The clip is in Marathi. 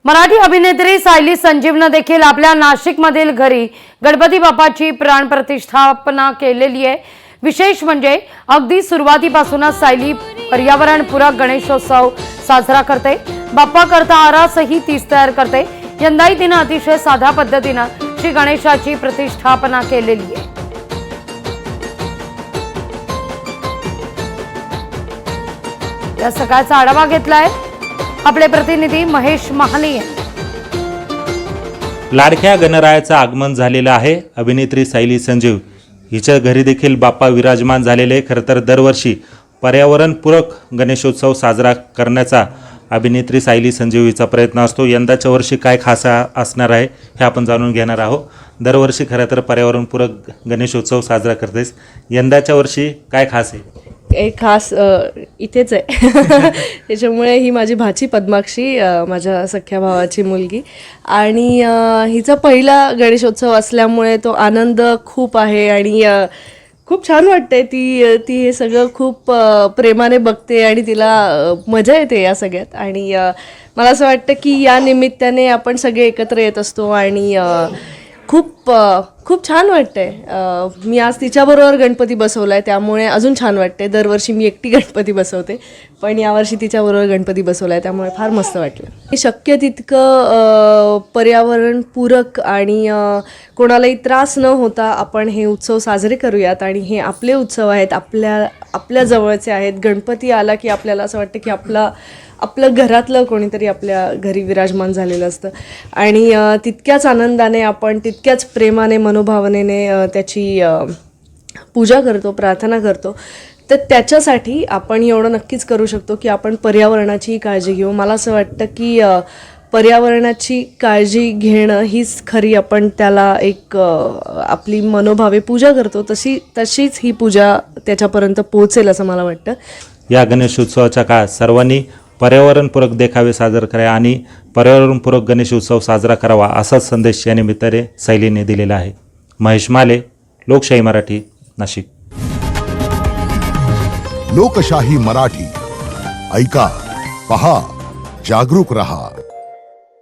मराठी अभिनेत्री सायली संजीवनं देखील आपल्या नाशिकमधील घरी गणपती बाप्पाची प्राण प्रतिष्ठापना केलेली आहे। विशेष म्हणजे अगदी सुरुवातीपासूनच सायली पर्यावरणपूरक गणेशोत्सव साजरा करते। बाप्पा करता आरासही तीच तयार करते। यंदाही तिने अतिशय साध्या पद्धतीने श्री गणेशाची प्रतिष्ठापना केलेली आहे। या सकाळचा आढावा घेतलाय आपले प्रतिनिधी महेश महाले यांनी। लाडक्या गणरायाचं आगमन झालेलं आहे। अभिनेत्री सायली संजीव हिच्या घरी देखील बाप्पा विराजमान झालेले। खरं तर दरवर्षी पर्यावरणपूरक गणेशोत्सव साजरा करण्याचा अभिनेत्री सायली संजीव हिचा प्रयत्न असतो। यंदाच्या वर्षी काय खास असणार आहे हे आपण जाणून घेणार आहोत। दरवर्षी खरं तर पर्यावरणपूरक गणेशोत्सव साजरा करतेस, यंदाच्या वर्षी काय खास आहे? एक खास इथेच आहे त्याच्यामुळे ही माझी भाची पद्माक्षी, माझ्या सख्या भावाची मुलगी, आणि हिचा पहिला गणेशोत्सव असल्यामुळे तो आनंद खूप आहे आणि खूप छान वाटते। ती हे सगळं खूप प्रेमाने बघते आणि तिला मजा येते या सगळ्यात। आणि मला असं वाटतं की या निमित्ताने आपण सगळे एकत्र येत असतो आणि खूप छान वाटतंय। मी आज तिच्याबरोबर गणपती बसवलाय, त्यामुळे अजून छान वाटते। दरवर्षी मी एकटी गणपती बसवते, पण यावर्षी तिच्याबरोबर गणपती बसवलाय, त्यामुळे फार मस्त वाटलं। शक्य तितकं पर्यावरणपूरक आणि कोणालाही त्रास न होता आपण हे उत्सव साजरे करूयात। आणि हे आपले उत्सव आहेत, आपल्या जवळचे आहेत। गणपती आला की आपल्याला असं वाटतं की आपलं घरातलं कोणीतरी आपल्या घरी विराजमान झालेलं असतं आणि तितक्याच आनंदाने आपण तितक्याच प्रेमाने मनोभावनेने त्याची पूजा करतो, प्रार्थना करतो। तर त्याच्यासाठी आपण एवढं नक्कीच करू शकतो की आपण पर्यावरणाची काळजी घेऊ। मला असं वाटतं की पर्यावरणाची काळजी घेणं हीच खरी आपण त्याला एक आपली मनोभावे पूजा करतो, तशीच ही पूजा त्याच्यापर्यंत पोहोचेल असं मला वाटतं। या गणेशोत्सवाच्या काळात सर्वांनी पर्यावरणपूरक देखावे साजरे करा आणि पर्यावरणपूरक गणेशोत्सव साजरा करावा असा संदेश या निमित्ताने सायलीने दिलेला आहे। महेश माले, लोकशाही मराठी, नाशिक। लोकशाही मराठी ऐका, पहा, जागरूक रहा।